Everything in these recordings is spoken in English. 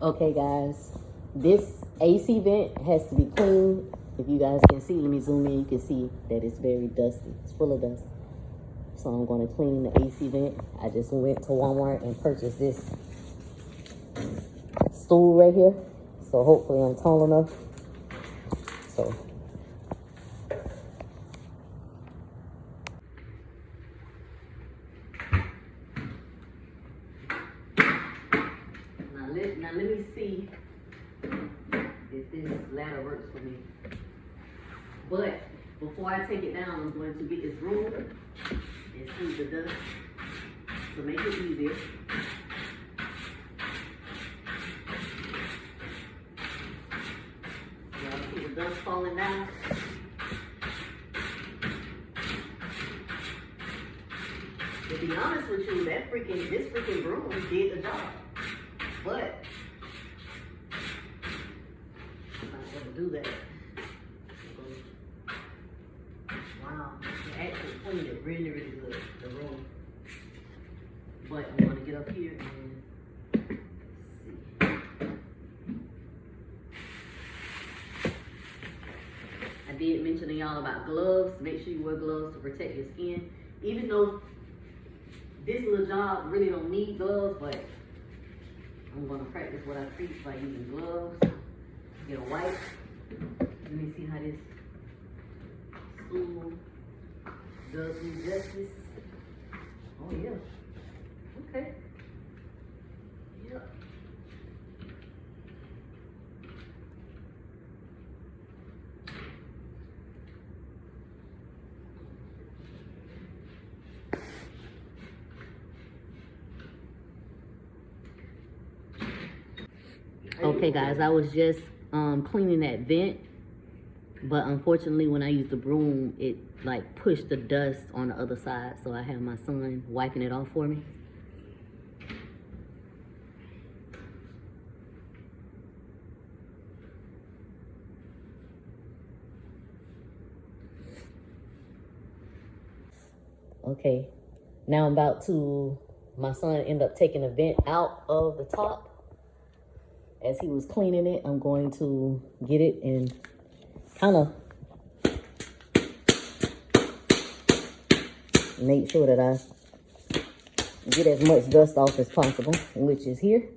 Okay, guys, this AC vent has to be cleaned. If you guys can see, let me zoom in, you can see that it's very dusty. It's full of dust. So I'm going to clean the AC vent. I just went to Walmart and purchased this stool right here. So hopefully I'm tall enough. So now let me see if this ladder works for me. But before I take it down, I'm going to get this broom and sweep the dust to make it easier. Y'all see the dust falling down? To be honest with you, this freaking broom did the job. But I'm not gonna do that. Wow, it actually cleaned it really, really good, the room. But I'm gonna get up here and see. I did mention to y'all about gloves. Make sure you wear gloves to protect your skin. Even though this little job really don't need gloves, but I'm gonna practice what I preach by using gloves. Get a wipe. Let me see how this stool does me justice. Oh yeah. Okay. Yep. Okay guys, I was just cleaning that vent, but unfortunately when I used the broom, it like pushed the dust on the other side, so I have my son wiping it off for me. Okay, now my son ended up taking the vent out of the top. As he was cleaning it, I'm going to get it and kind of make sure that I get as much dust off as possible, which is here.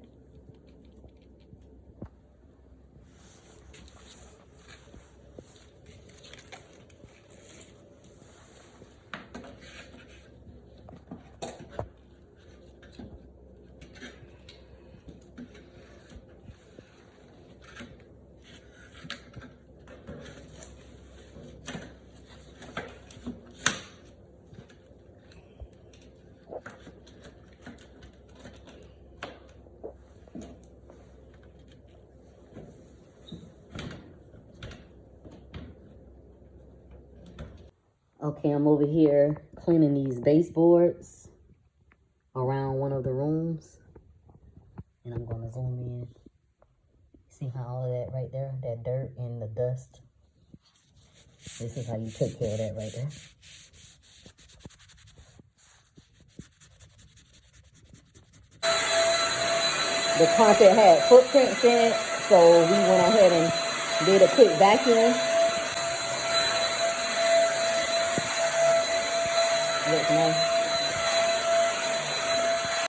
Okay, I'm over here cleaning these baseboards around one of the rooms. And I'm going to zoom in. See how all of that right there, that dirt and the dust. This is how you take care of that right there. The carpet had footprints in it, so we went ahead and did a quick vacuum. Looks nice.